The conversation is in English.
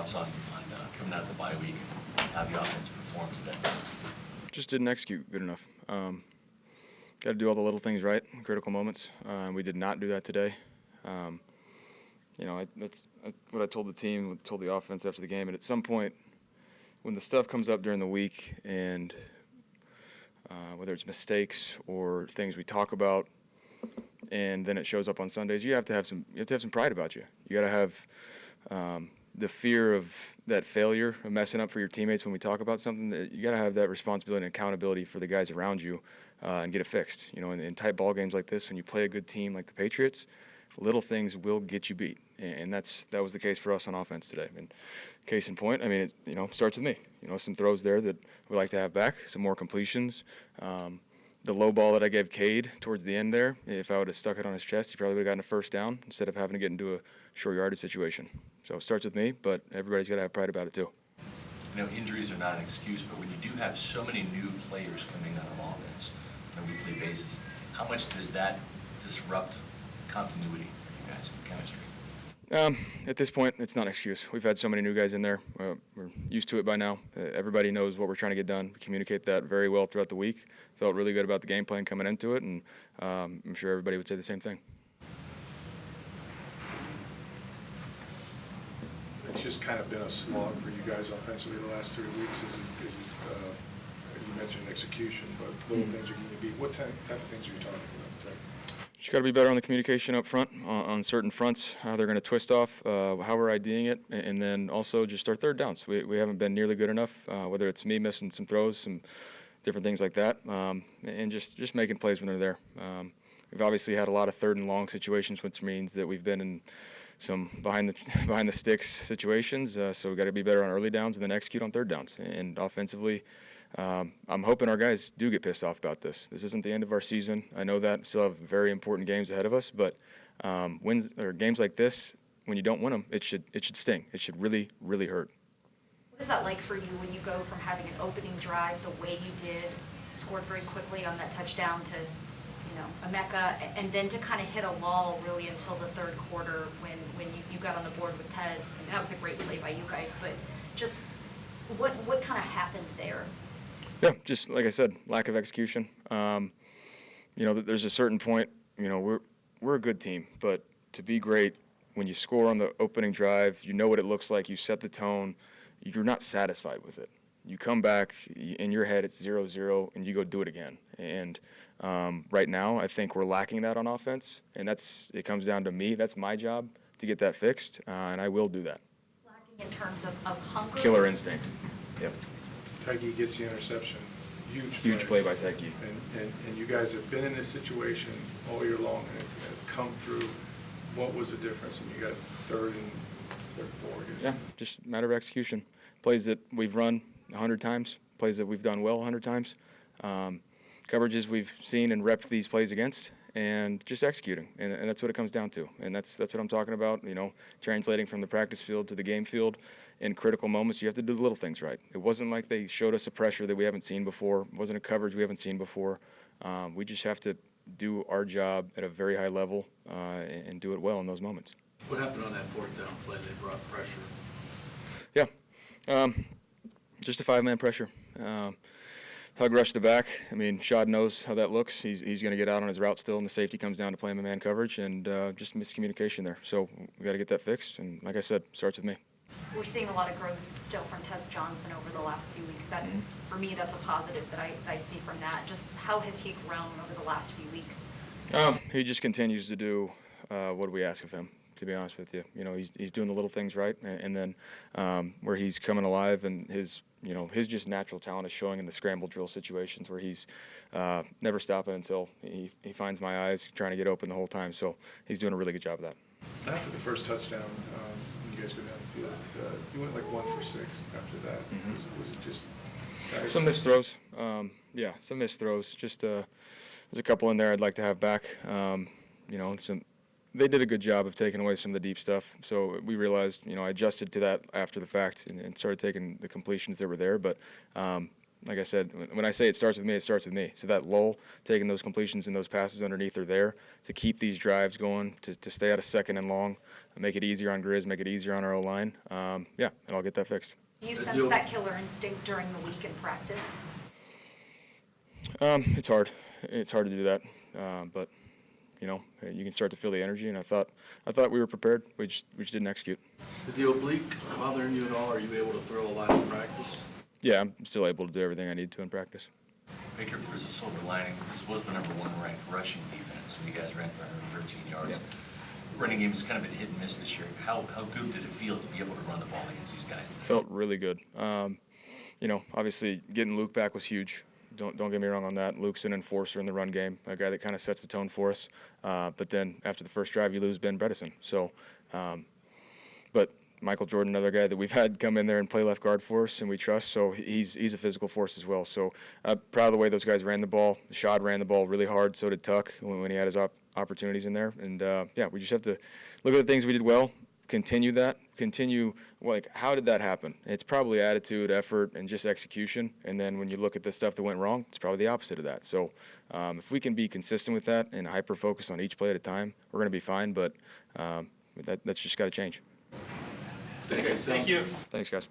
thoughts on coming out of the bye week and how the offense performed today? Just didn't execute good enough. Got to do all the little things right in critical moments. We did not do that today. That's what I told the team, told the offense after the game. And at some point, when the stuff comes up during the week, and whether it's mistakes or things we talk about, and then it shows up on Sundays, you have to have some pride about you. You got to have the fear of that failure, of messing up for your teammates when we talk about something. You got to have that responsibility and accountability for the guys around you and get it fixed. In tight ball games like this, when you play a good team like the Patriots, little things will get you beat, and that was the case for us on offense today. And case in point, it starts with me. Some throws there that we like to have back, some more completions. The low ball that I gave Cade towards the end there, if I would have stuck it on his chest, he probably would have gotten a first down instead of having to get into a short yardage situation. So it starts with me, but everybody's got to have pride about it too. Injuries are not an excuse, but when you do have so many new players coming out of offense on a weekly basis, how much does that disrupt continuity for you guys in chemistry? At this point, it's not an excuse. We've had so many new guys in there. We're used to it by now. Everybody knows what we're trying to get done. We communicate that very well throughout the week. Felt really good about the game plan coming into it, and I'm sure everybody would say the same thing. It's just kind of been a slog for you guys offensively the last 3 weeks. You mentioned execution, but little things are going to be. What type of things are you talking about today? Just got to be better on the communication up front on certain fronts, how they're going to twist off, how we're IDing it, and then also just our third downs. We haven't been nearly good enough, whether it's me missing some throws, some different things like that, and just making plays when they're there. We've obviously had a lot of third and long situations, which means that we've been in some behind the sticks situations, so we've got to be better on early downs and then execute on third downs. And offensively, I'm hoping our guys do get pissed off about this. This isn't the end of our season. I know that. We still have very important games ahead of us, but wins or games like this, when you don't win them, it should sting. It should really, really hurt. What is that like for you when you go from having an opening drive the way you did, scored very quickly on that touchdown to, a Mecca, and then to kind of hit a lull really until the third quarter when you got on the board with Tez? And that was a great play by you guys, but just what kind of happened there? Yeah, just like I said, lack of execution. There's a certain point, we're a good team, but to be great, when you score on the opening drive, you know what it looks like, you set the tone, you're not satisfied with it. You come back, in your head it's 0-0, and you go do it again. And right now, I think we're lacking that on offense, and it comes down to me. That's my job to get that fixed, and I will do that. Lacking in terms of hunger? Killer instinct. Yep. Tyke gets the interception. Huge play by Tyke. And you guys have been in this situation all year long and have come through. What was the difference? And you got third and four. Yeah, just a matter of execution. Plays that we've run 100 times, plays that we've done well 100 times, coverages we've seen and repped these plays against, and just executing. And that's what it comes down to. And that's what I'm talking about, translating from the practice field to the game field. In critical moments, you have to do the little things right. It wasn't like they showed us a pressure that we haven't seen before. It wasn't a coverage we haven't seen before. We just have to do our job at a very high level and do it well in those moments. What happened on that fourth down play? They brought pressure. Yeah. Just a five-man pressure. Hug rushed the back. Shad knows how that looks. He's going to get out on his route still, and the safety comes down to playing a man coverage, and just miscommunication there. So we got to get that fixed, and like I said, starts with me. We're seeing a lot of growth still from Tez Johnson over the last few weeks. That, for me, that's a positive that I see from that. Just how has he grown over the last few weeks? He just continues to do what we ask of him, to be honest with you. He's doing the little things right, and then where he's coming alive, and his just natural talent is showing in the scramble drill situations where he's never stopping until he finds my eyes, trying to get open the whole time. So he's doing a really good job of that. After the first touchdown, when you guys go down the field, you went like 1 for 6 after that. Was it just guys? Some missed throws. Some missed throws. Just there's a couple in there I'd like to have back. They did a good job of taking away some of the deep stuff. So we realized, I adjusted to that after the fact and started taking the completions that were there. But, like I said, when I say it starts with me, it starts with me. So that lull, taking those completions and those passes underneath are there to keep these drives going, to stay out of second and long, make it easier on Grizz, make it easier on our O-line. Yeah, and I'll get that fixed. Do you sense that killer instinct during the week in practice? It's hard. It's hard to do that, but you know, you can start to feel the energy. And I thought we were prepared. We just didn't execute. Is the oblique bothering you at all? Are you able to throw a lot in practice? Yeah, I'm still able to do everything I need to in practice. Baker, if there's a silver lining, this was the #1 ranked rushing defense, and you guys ran for 113 yards. Yeah. Running game has kind of been hit and miss this year. How good did it feel to be able to run the ball against these guys? Felt really good. You know, obviously getting Luke back was huge. Don't get me wrong on that. Luke's an enforcer in the run game, a guy that kind of sets the tone for us. But then after the first drive, you lose Ben Bredesen. So, but Michael Jordan, another guy that we've had come in there and play left guard for us, and we trust. So he's a physical force as well. So proud of the way those guys ran the ball. Shad ran the ball really hard. So did Tuck when he had his opportunities in there. And yeah, we just have to look at the things we did well. Continue, like, how did that happen? It's probably attitude, effort, and just execution. And then when you look at the stuff that went wrong, it's probably the opposite of that. So if we can be consistent with that and hyper-focus on each play at a time, we're going to be fine. But that's just got to change. Thank you. Thanks, guys.